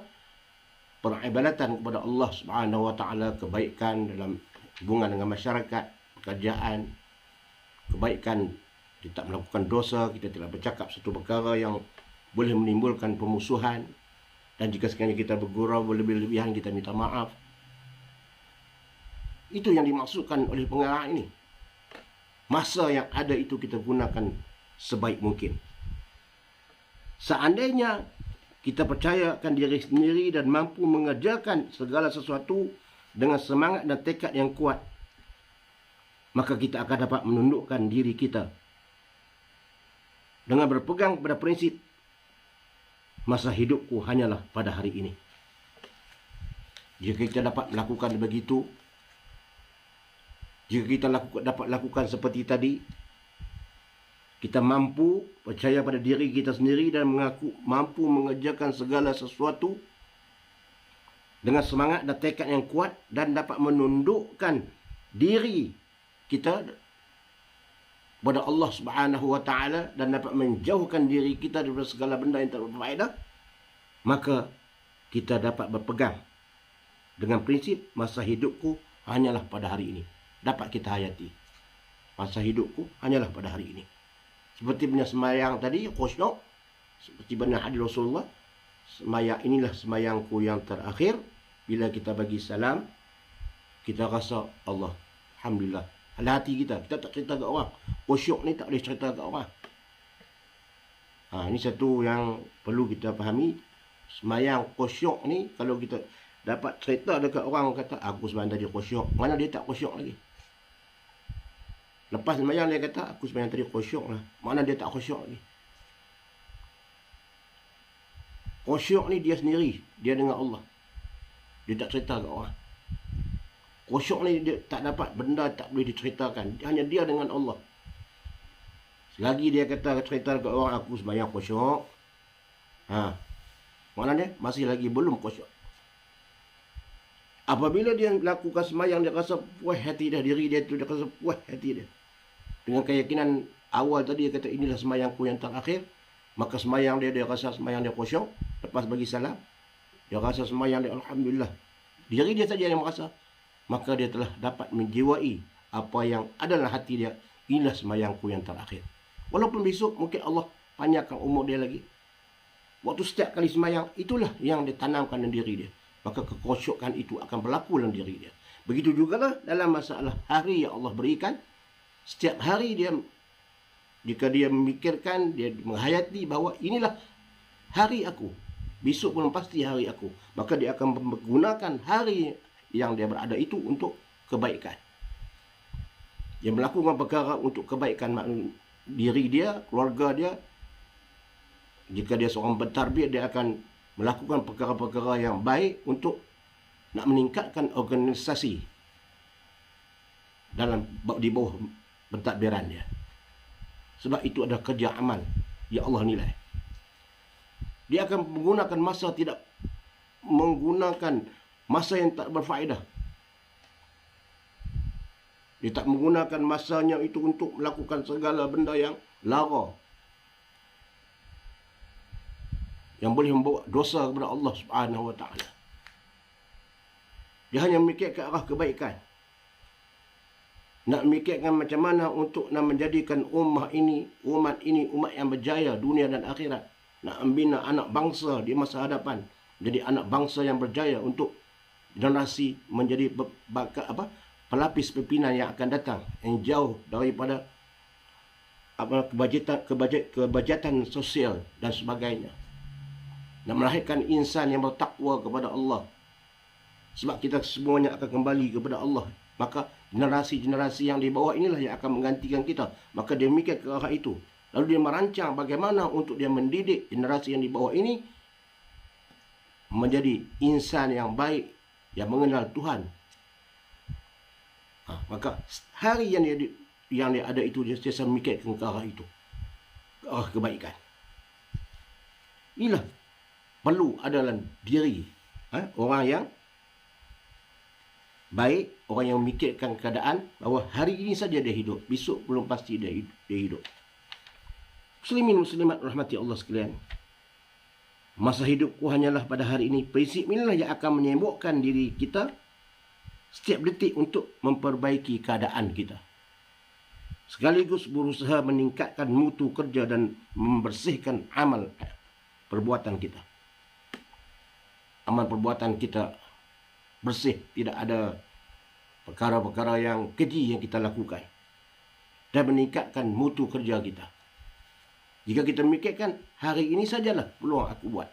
peribadatan kepada Allah SWT. Kebaikan dalam hubungan dengan masyarakat, pekerjaan. Kebaikan, kita tak melakukan dosa. Kita tidak bercakap satu perkara yang boleh menimbulkan permusuhan. Dan jika sekiranya kita bergurau berlebih-lebihan, kita minta maaf. Itu yang dimaksudkan oleh pengarang ini. Masa yang ada itu kita gunakan sebaik mungkin. Seandainya kita percayakan diri sendiri dan mampu mengerjakan segala sesuatu dengan semangat dan tekad yang kuat, maka kita akan dapat menundukkan diri kita dengan berpegang pada prinsip masa hidupku hanyalah pada hari ini. Jika kita dapat melakukan begitu, jika kita dapat lakukan seperti tadi, kita mampu percaya pada diri kita sendiri dan mampu mengerjakan segala sesuatu dengan semangat dan tekad yang kuat dan dapat menundukkan diri kita kepada Allah Subhanahu wa taala dan dapat menjauhkan diri kita daripada segala benda yang tak berfaedah, maka kita dapat berpegang dengan prinsip masa hidupku hanyalah pada hari ini. Dapat kita hayati. Masa hidupku hanyalah pada hari ini. Seperti punya semayang tadi, khusyuk. Seperti benar hadis Rasulullah. Semayang inilah semayangku yang terakhir. Bila kita bagi salam, kita rasa Allah, alhamdulillah. Dalam hati kita. Kita tak cerita ke orang. Khusyuk ni tak boleh cerita ke orang. Ini satu yang perlu kita fahami. Semayang khusyuk ni, kalau kita dapat cerita dekat orang, kata, aku semayang tadi khusyuk. Mana dia tak khusyuk lagi? Lepas semayang dia kata, aku semayang tadi khusyuk lah. Mana dia tak khusyuk lagi? Khusyuk ni dia sendiri. Dia dengan Allah. Dia tak cerita ke orang. Khusyuk ni dia tak dapat benda tak boleh diceritakan. Hanya dia dengan Allah. Selagi dia kata cerita ke orang, aku semayang khusyuk. Mana dia? Masih lagi belum khusyuk. Apabila dia lakukan semayang, dia rasa puas hati dia. Diri dia tu dia rasa puas hati dia. Dengan keyakinan awal tadi dia kata inilah semayangku yang terakhir. Maka semayang dia rasa semayang dia khusyuk. Lepas bagi salam, dia rasa sembahyang dia, alhamdulillah, diri dia saja yang merasa, maka dia telah dapat menjiwai apa yang ada dalam hati dia, inilah sembahyangku yang terakhir. Walaupun besok mungkin Allah panjangkan umur dia lagi, waktu setiap kali sembahyang, itulah yang ditanamkan dalam diri dia, maka kekhusyukan itu akan berlaku dalam diri dia. Begitu jugalah dalam masalah hari yang Allah berikan. Setiap hari dia, jika dia memikirkan, dia menghayati bahawa inilah hari aku, besok belum pasti hari aku, maka dia akan menggunakan hari yang dia berada itu untuk kebaikan. Dia melakukan perkara untuk kebaikan diri dia, keluarga dia. Jika dia seorang bertarbiyah, dia akan melakukan perkara-perkara yang baik untuk nak meningkatkan organisasi di bawah pentadbiran dia. Sebab itu adalah kerja amal yang Allah nilai. Dia akan menggunakan masa, tidak menggunakan masa yang tak berfaedah. Dia tak menggunakan masanya itu untuk melakukan segala benda yang lara, yang boleh membawa dosa kepada Allah Subhanahu wa taala. Dia hanya memikir ke arah kebaikan. Nak memikirkan macam mana untuk nak menjadikan umat ini umat yang berjaya dunia dan akhirat. Nak membina anak bangsa di masa hadapan, jadi anak bangsa yang berjaya untuk generasi menjadi pelapis pimpinan yang akan datang, yang jauh daripada kebajatan sosial dan sebagainya. Nak melahirkan insan yang bertakwa kepada Allah. Sebab kita semuanya akan kembali kepada Allah. Maka generasi-generasi yang di bawah inilah yang akan menggantikan kita. Maka dia mikir ke arah itu. Lalu dia merancang bagaimana untuk dia mendidik generasi yang di bawah ini menjadi insan yang baik, yang mengenal Tuhan. Maka hari yang dia ada itu, dia sentiasa mikir ke arah itu, ke arah kebaikan. Inilah perlu ada dalam diri orang yang baik, orang yang memikirkan keadaan bahawa hari ini saja dia hidup, besok belum pasti dia hidup. Muslimin muslimat rahmati Allah sekalian, masa hidupku hanyalah pada hari ini. Prinsip inilah yang akan menyembuhkan diri kita setiap detik untuk memperbaiki keadaan kita, sekaligus berusaha meningkatkan mutu kerja dan membersihkan amal perbuatan kita. Amal perbuatan kita bersih, tidak ada perkara-perkara yang keji yang kita lakukan, dan meningkatkan mutu kerja kita. Jika kita memikirkan hari ini sajalah peluang aku buat,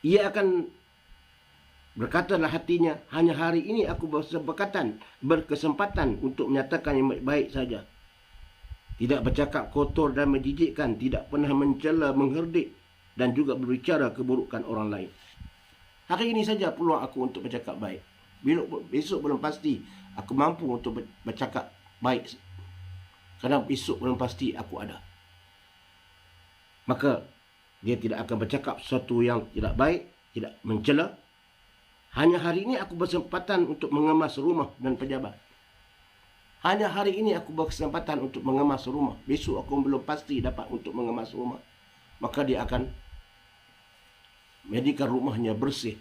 ia akan berkata dalam hatinya, hanya hari ini aku berkesempatan untuk menyatakan yang baik saja. Tidak bercakap kotor dan menjijikkan, tidak pernah mencela, mengherdik dan juga berbicara keburukan orang lain. Hari ini saja peluang aku untuk bercakap baik. Besok belum pasti aku mampu untuk bercakap baik, kerana besok belum pasti aku ada. Maka dia tidak akan bercakap sesuatu yang tidak baik, tidak mencela. Hanya hari ini aku berkesempatan untuk mengemas rumah dan pejabat. Hanya hari ini aku berkesempatan untuk mengemas rumah. Besok aku belum pasti dapat untuk mengemas rumah. Maka dia akan menjadikan rumahnya bersih.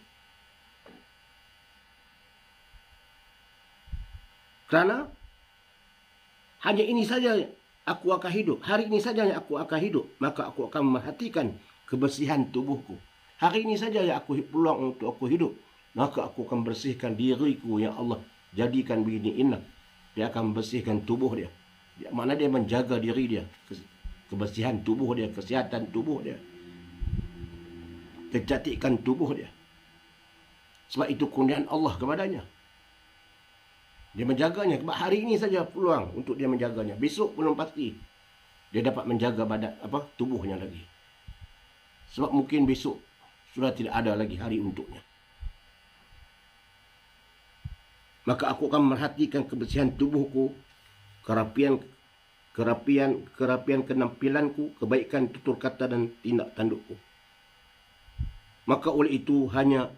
Kerana hanya ini saja aku akan hidup. Hari ini saja yang aku akan hidup. Maka aku akan memerhatikan kebersihan tubuhku. Hari ini saja yang aku peluang untuk aku hidup. Maka aku akan bersihkan diriku yang Allah jadikan begini indah. Dia akan bersihkan tubuh dia. Mana dia menjaga diri dia. Kebersihan tubuh dia, kesihatan tubuh dia, kecantikan tubuh dia. Sebab itu kurniaan Allah kepadanya. Dia menjaganya. Sebab hari ini saja peluang untuk dia menjaganya. Besok belum pasti dia dapat menjaga badan tubuhnya lagi. Sebab mungkin besok sudah tidak ada lagi hari untuknya. Maka aku akan merhatikan kebersihan tubuhku, kerapian penampilanku, kebaikan tutur kata dan tindak tandukku. Maka oleh itu hanya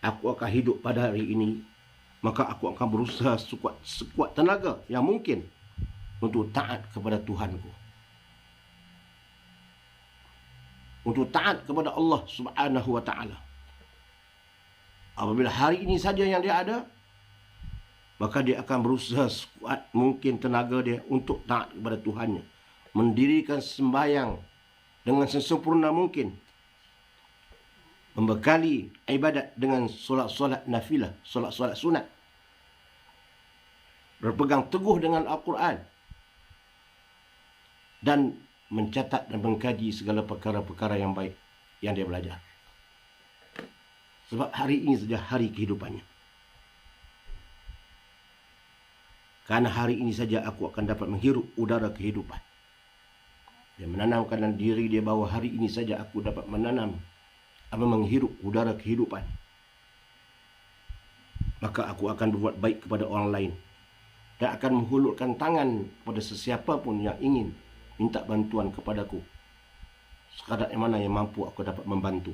aku akan hidup pada hari ini. Maka aku akan berusaha sekuat tenaga yang mungkin untuk taat kepada Tuhanku. untuk taat kepada Allah Subhanahu wa taala. Apabila hari ini saja yang dia ada, maka dia akan berusaha sekuat mungkin tenaga dia untuk taat kepada Tuhannya, mendirikan sembahyang dengan sesempurna mungkin, membekali ibadat dengan solat-solat nafilah, solat-solat sunat, berpegang teguh dengan Al-Quran, dan mencatat dan mengkaji segala perkara-perkara yang baik yang dia belajar. Sebab hari ini saja hari kehidupannya. Karena hari ini saja aku akan dapat menghirup udara kehidupan. Dia menanamkan dalam diri dia bahawa hari ini saja aku dapat menghirup udara kehidupan. Maka aku akan berbuat baik kepada orang lain. Dan akan menghulurkan tangan kepada sesiapa pun yang ingin minta bantuan kepadaku. Sekadar yang mana yang mampu aku dapat membantu.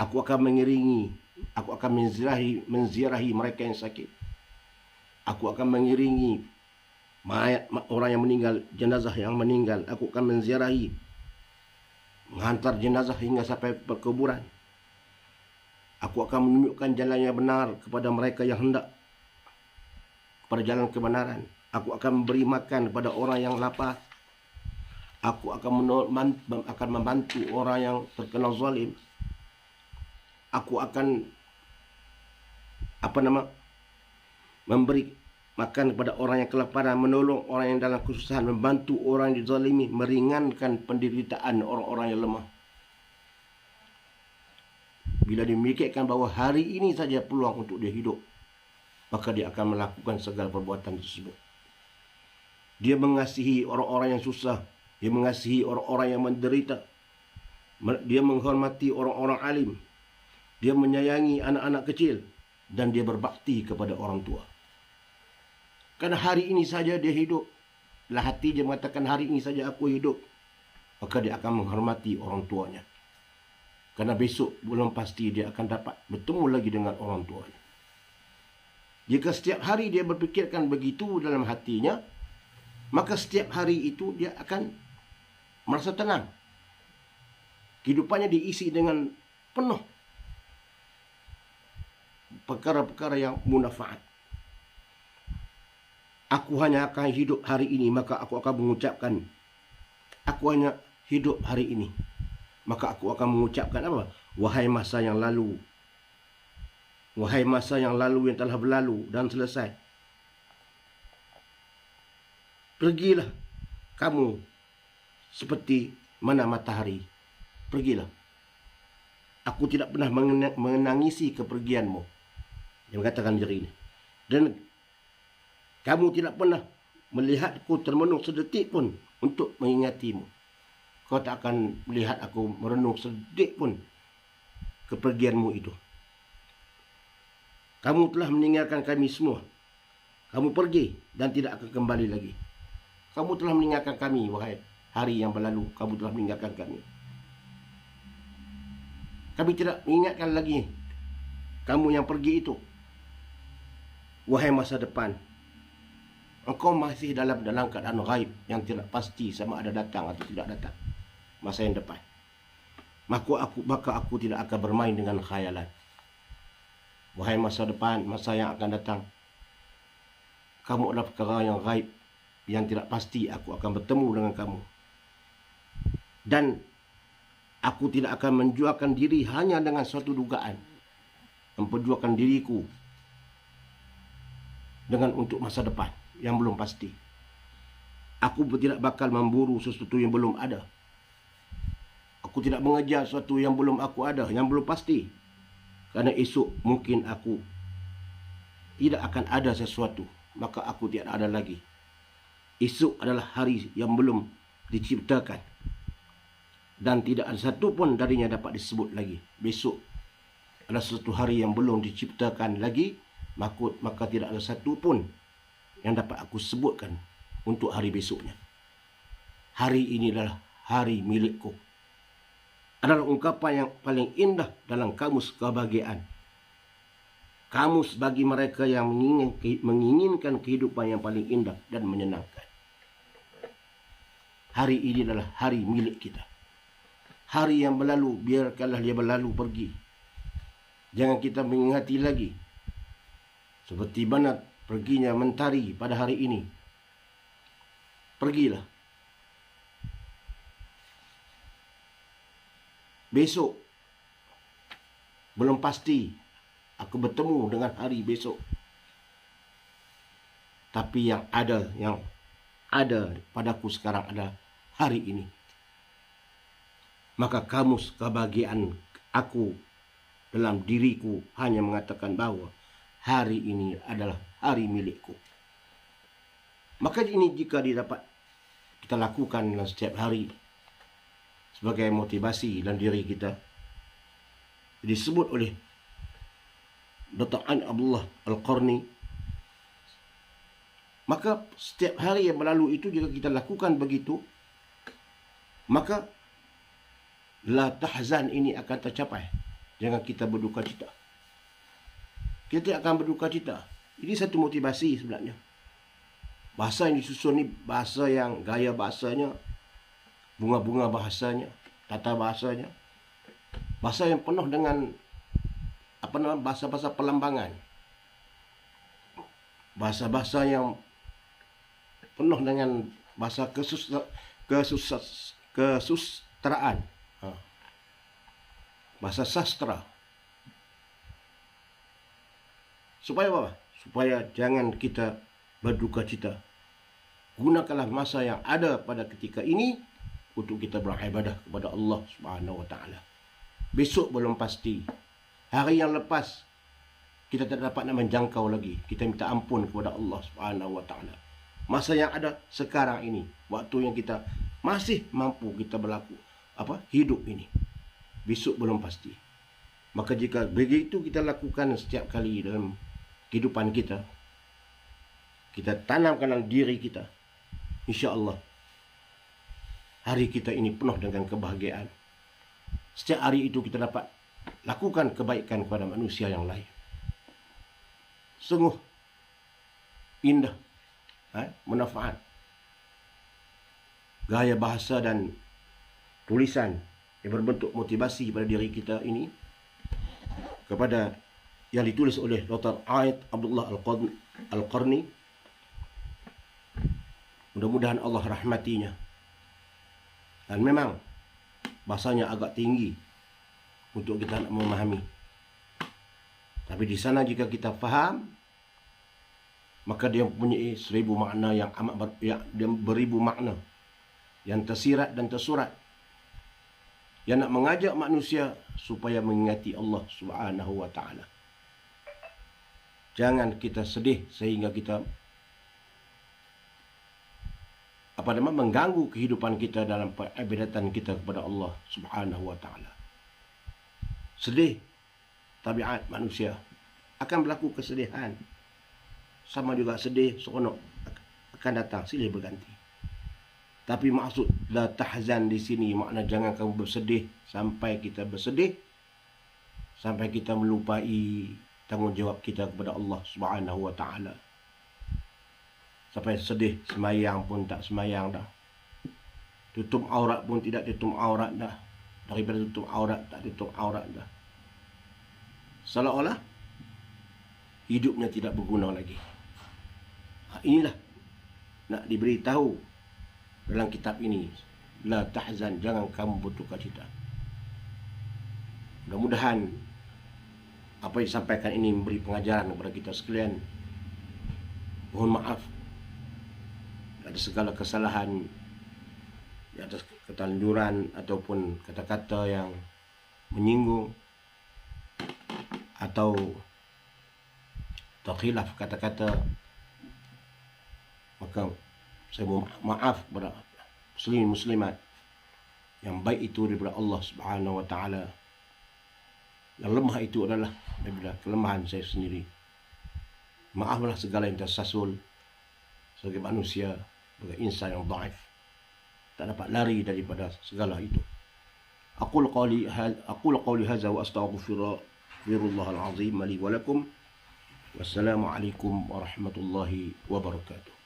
Aku akan mengiringi, aku akan menziarahi mereka yang sakit. Aku akan mengiringi mayat orang yang meninggal, jenazah yang meninggal. Aku akan menziarahi, menghantar jenazah hingga sampai perkuburan. Aku akan menunjukkan jalan yang benar kepada mereka yang hendak pada jalan kebenaran. Aku akan memberi makan kepada orang yang lapar. Aku akan membantu orang yang terkena zalim. Aku akan memberi makan kepada orang yang kelaparan, menolong orang yang dalam kesusahan, membantu orang yang dizalimi, meringankan penderitaan orang-orang yang lemah. Bila dia memikirkan bahawa hari ini saja peluang untuk dia hidup, maka dia akan melakukan segala perbuatan tersebut. Dia mengasihi orang-orang yang susah. Dia mengasihi orang-orang yang menderita. Dia menghormati orang-orang alim. Dia menyayangi anak-anak kecil. Dan dia berbakti kepada orang tua. Karena hari ini saja dia hidup. Dalam hati dia mengatakan hari ini saja aku hidup. Maka dia akan menghormati orang tuanya. Karena besok belum pasti dia akan dapat bertemu lagi dengan orang tuanya. Jika setiap hari dia berfikirkan begitu dalam hatinya, maka setiap hari itu dia akan merasa tenang. Kehidupannya diisi dengan penuh perkara-perkara yang munafaat. Aku hanya akan hidup hari ini, maka aku akan mengucapkan, aku hanya hidup hari ini, maka aku akan mengucapkan apa? Wahai masa yang lalu, wahai masa yang lalu yang telah berlalu dan selesai, pergilah kamu seperti mana matahari. Pergilah. Aku tidak pernah menangisi kepergianmu. Dia mengatakan diri ini. Dan kamu tidak pernah melihatku termenung sedetik pun untuk mengingatimu. Kau tak akan melihat aku merenung sedetik pun kepergianmu itu. Kamu telah meninggalkan kami semua. Kamu pergi dan tidak akan kembali lagi. Kamu telah meninggalkan kami, wahai hari yang berlalu. Kamu telah meninggalkan kami. Kami tidak mengingatkan lagi kamu yang pergi itu. Wahai masa depan, engkau masih dalam keadaan ghaib yang tidak pasti sama ada datang atau tidak datang masa yang depan. Maka aku tidak akan bermain dengan khayalan. Wahai masa depan, masa yang akan datang, kamu adalah perkara yang ghaib, yang tidak pasti. Aku akan bertemu dengan kamu. Dan aku tidak akan menjualkan diri hanya dengan suatu dugaan. Memperjualkan diriku dengan untuk masa depan yang belum pasti. Aku tidak bakal memburu sesuatu yang belum ada. Aku tidak mengejar sesuatu yang belum aku ada, yang belum pasti. Karena esok mungkin aku tidak akan ada sesuatu, maka aku tidak ada lagi. Esok adalah hari yang belum diciptakan. Dan tidak ada satu pun darinya dapat disebut lagi. Besok adalah satu hari yang belum diciptakan lagi. Maka tidak ada satu pun yang dapat aku sebutkan untuk hari besoknya. Hari ini adalah hari milikku. Adalah ungkapan yang paling indah dalam kamus kebahagiaan. Kamus bagi mereka yang menginginkan kehidupan yang paling indah dan menyenangkan. Hari ini adalah hari milik kita. hari yang berlalu, biarkanlah dia berlalu pergi. Jangan kita mengingati lagi. Seperti mana perginya mentari pada hari ini. Pergilah. Besok belum pasti aku bertemu dengan hari besok. Tapi yang ada padaku sekarang adalah hari ini. Maka kamus kebahagiaan aku dalam diriku hanya mengatakan bahawa hari ini adalah hari milikku. Maka ini jika didapat kita lakukan dalam setiap hari sebagai motivasi dalam diri kita, disebut oleh Dr. Ain Abdullah Al-Qarni, maka setiap hari yang berlalu itu jika kita lakukan begitu, maka la tahzan ini akan tercapai. Jangan kita berduka cita. Kita tidak akan berduka cita. Ini satu motivasi sebenarnya. Bahasa yang disusun ni bahasa yang gaya bahasanya, bunga-bunga bahasanya, tata bahasanya, bahasa yang penuh dengan bahasa-bahasa pelambangan, bahasa-bahasa yang penuh dengan bahasa kesusastraan, bahasa sastra. Supaya apa? Supaya jangan kita berduka cita. Gunakanlah masa yang ada pada ketika ini untuk kita beribadah kepada Allah Subhanahu wa taala. Besok belum pasti. Hari yang lepas kita tidak dapat nak menjangkau lagi. Kita minta ampun kepada Allah Subhanahu wa taala. Masa yang ada sekarang ini, waktu yang kita masih mampu kita hidup ini. Besok belum pasti. Maka jika begitu kita lakukan setiap kali dalam kehidupan kita, kita tanamkan dalam diri kita, insya-Allah hari kita ini penuh dengan kebahagiaan. Setiap hari itu kita dapat lakukan kebaikan kepada manusia yang lain. Sungguh indah, manfaat. Gaya bahasa dan tulisan yang berbentuk motivasi pada diri kita ini kepada yang ditulis oleh Dr. Ain Abdullah Al-Qarni. Mudah-mudahan Allah rahmatinya. Dan memang bahasanya agak tinggi untuk kita nak memahami. Tapi di sana jika kita faham, maka dia mempunyai 1000 makna yang amat dia beribu makna yang tersirat dan tersurat, yang nak mengajak manusia supaya mengingati Allah Subhanahu wa taala. Jangan kita sedih sehingga kita mengganggu kehidupan kita dalam peribadatan kita kepada Allah Subhanahu wa taala. Sedih, tabiat manusia, akan berlaku kesedihan. Sama juga sedih, seronok akan datang, silih berganti. Tapi maksud la tahzan di sini makna jangan kamu bersedih sampai kita bersedih, sampai kita melupai tanggungjawab kita kepada Allah Subhanahu wa taala. Sampai sedih, semayang pun tak semayang dah. Tutup aurat pun tidak tutup aurat dah. Daripada tutup aurat tak tutup aurat dah. Seolah-olah hidupnya tidak berguna lagi. Inilah nak diberitahu dalam kitab ini. La tahzan, jangan kamu berduka cita. Mudah-mudahan apa yang disampaikan ini memberi pengajaran kepada kita sekalian. Mohon maaf atas segala kesalahan, di atas ketanjuran ataupun kata-kata yang menyinggung atau terkhilaf kata-kata. Maka saya mohon maaf kepada muslimin muslimat. Yang baik itu daripada Allah Subhanahu wa taala. Yang lemah itu adalah daripada kelemahan saya sendiri. Maaflah segala yang tersasul sebagai manusia, sebagai insan yang dhaif, tak dapat lari daripada segala itu. Aqul qawli hadza wa astaghfirullahal azim li wa lakum. Wassalamu alaikum warahmatullahi wabarakatuh.